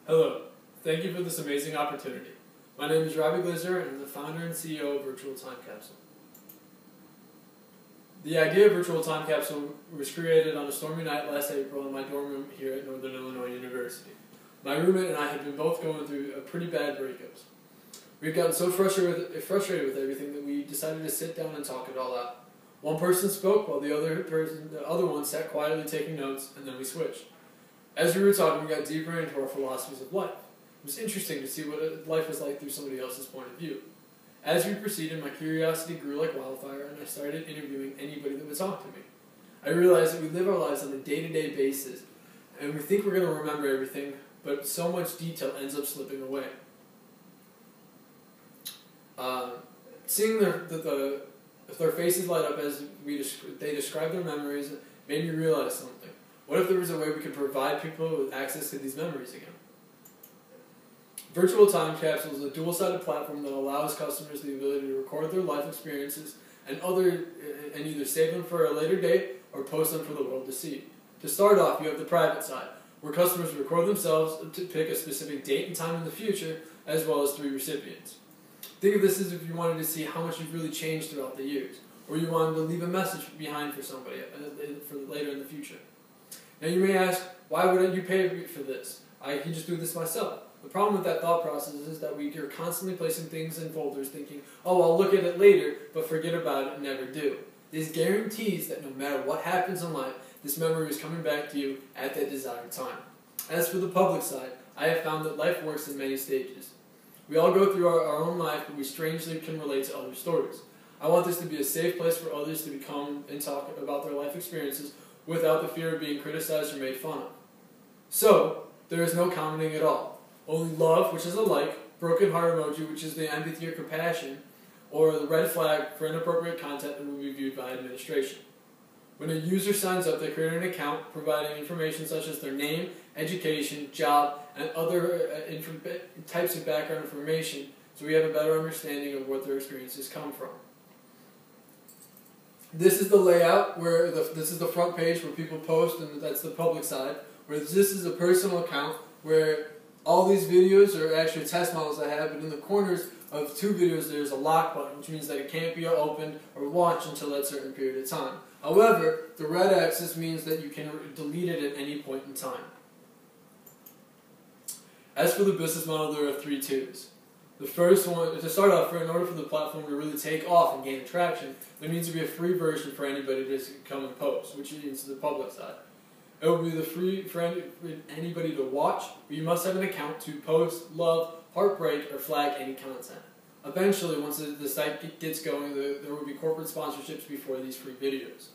Hello, thank you for this amazing opportunity. My name is Robbie Glaser and I'm the founder and CEO of Virtual Time Capsule. The idea of Virtual Time Capsule was created on a stormy night last April in my dorm room here at Northern Illinois University. My roommate and I had been both going through a pretty bad breakups. We'd gotten so frustrated with everything that we decided to sit down and talk it all out. One person spoke while the other one sat quietly taking notes, and then we switched. As we were talking, we got deeper into our philosophies of life. It was interesting to see what life was like through somebody else's point of view. As we proceeded, my curiosity grew like wildfire, and I started interviewing anybody that would talk to me. I realized that we live our lives on a day-to-day basis, and we think we're going to remember everything, but so much detail ends up slipping away. Seeing their faces light up as they describe their memories made me realize something. What if there was a way we could provide people with access to these memories again? Virtual Time Capsule is a dual-sided platform that allows customers the ability to record their life experiences and either save them for a later date or post them for the world to see. To start off, you have the private side, where customers record themselves to pick a specific date and time in the future, as well as 3 recipients. Think of this as if you wanted to see how much you've really changed throughout the years, or you wanted to leave a message behind for somebody for later in the future. Now you may ask, why wouldn't you pay for this? I can just do this myself. The problem with that thought process is that we are constantly placing things in folders thinking, oh, I'll look at it later, but forget about it and never do. This guarantees that no matter what happens in life, this memory is coming back to you at that desired time. As for the public side, I have found that life works in many stages. We all go through our own life, but we strangely can relate to other stories. I want this to be a safe place for others to come and talk about their life experiences without the fear of being criticized or made fun of. So, there is no commenting at all. Only love, which is a like, broken heart emoji, which is the empathy or compassion, or the red flag for inappropriate content that will be viewed by administration. When a user signs up, they create an account providing information such as their name, education, job, and other types of background information so we have a better understanding of what their experiences come from. This is the layout where this is the front page where people post, and that's the public side. Where this is a personal account where all these videos are actually test models I have, but in the corners of 2 videos there's a lock button, which means that it can't be opened or watched until that certain period of time. However, the red axis means that you can delete it at any point in time. As for the business model, there are 3 tiers. The first one, to start off, in order for the platform to really take off and gain traction, there needs to be a free version for anybody to come and post, which means the public side. It will be the free for anybody to watch, but you must have an account to post, love, heartbreak, or flag any content. Eventually, once the site gets going, there will be corporate sponsorships before these free videos.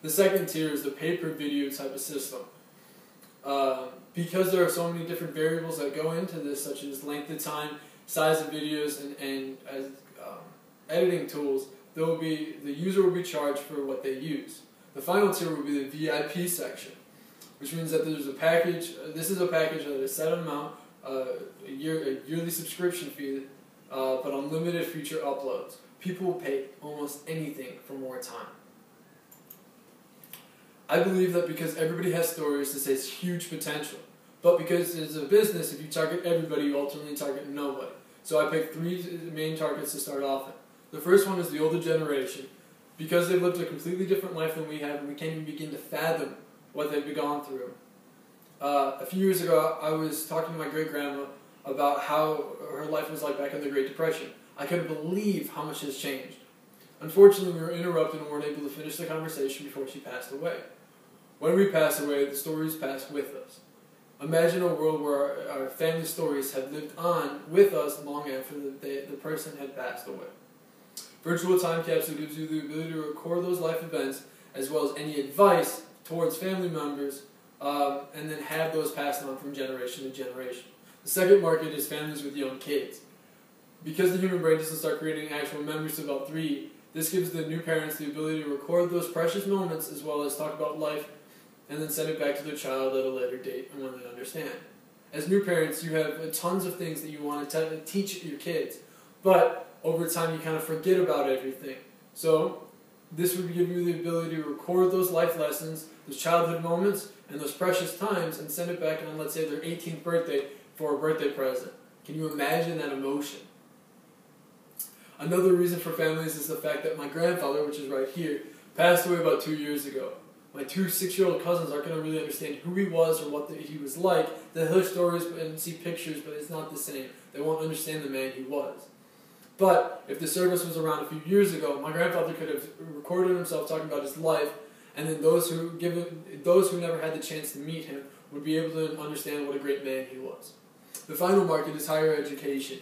The second tier is the pay-per-video type of system. Because there are so many different variables that go into this, such as length of time, size of videos, and editing tools, the user will be charged for what they use. The final tier will be the VIP section, which means that there's a package. This is a package at a set amount, a yearly subscription fee, but unlimited future uploads. People will pay almost anything for more time. I believe that because everybody has stories, this has huge potential. But because it's a business, if you target everybody, you ultimately target nobody. So I picked 3 main targets to start off with. The first one is the older generation. Because they've lived a completely different life than we have, and we can't even begin to fathom what they've gone through. A few years ago, I was talking to my great-grandma about how her life was like back in the Great Depression. I couldn't believe how much has changed. Unfortunately, we were interrupted and weren't able to finish the conversation before she passed away. When we pass away, the stories pass with us. Imagine a world where our family stories had lived on with us long after the person had passed away. Virtual Time Capsule gives you the ability to record those life events as well as any advice towards family members and then have those passed on from generation to generation. The second market is families with young kids. Because the human brain doesn't start creating actual memories till about 3, this gives the new parents the ability to record those precious moments as well as talk about life and then send it back to their child at a later date and when they understand. As new parents, you have tons of things that you want to teach your kids, but over time you kind of forget about everything. So this would give you the ability to record those life lessons, those childhood moments, and those precious times and send it back on, let's say, their 18th birthday for a birthday present. Can you imagine that emotion? Another reason for families is the fact that my grandfather, which is right here, passed away about 2 years ago. My two 6-year-old cousins aren't going to really understand who he was or what he was like. They'll hear stories and see pictures, but it's not the same. They won't understand the man he was. But if the service was around a few years ago, my grandfather could have recorded himself talking about his life, and then those who never had the chance to meet him would be able to understand what a great man he was. The final market is higher education.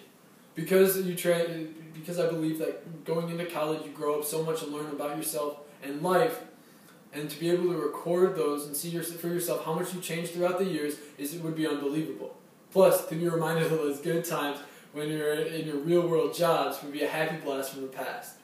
Because I believe that going into college you grow up so much and learn about yourself and life, and to be able to record those and see for yourself how much you changed throughout the years it would be unbelievable. Plus, to be reminded of those good times when you're in your real world jobs would be a happy blast from the past.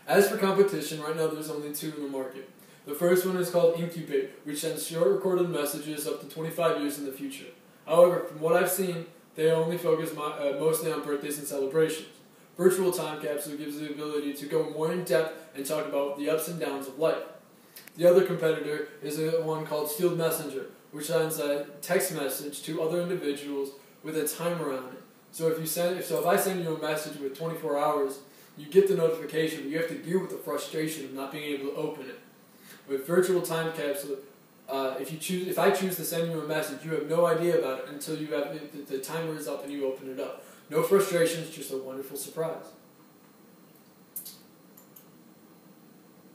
As for competition, right now there's only 2 in the market. The first one is called Incubate, which sends short recorded messages up to 25 years in the future. However, from what I've seen, they only focus mostly on birthdays and celebrations. Virtual Time Capsule gives the ability to go more in depth and talk about the ups and downs of life. The other competitor is one called Sealed Messenger, which sends a text message to other individuals with a timer on it. So if I send you a message with 24 hours, you get the notification, but you have to deal with the frustration of not being able to open it. With Virtual Time Capsule, if I choose to send you a message, you have no idea about it until the timer is up and you open it up. No frustrations, just a wonderful surprise.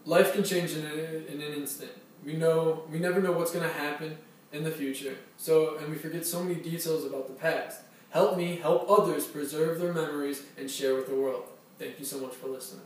Life can change in an instant. We never know what's going to happen in the future. And we forget so many details about the past. Help me help others preserve their memories and share with the world. Thank you so much for listening.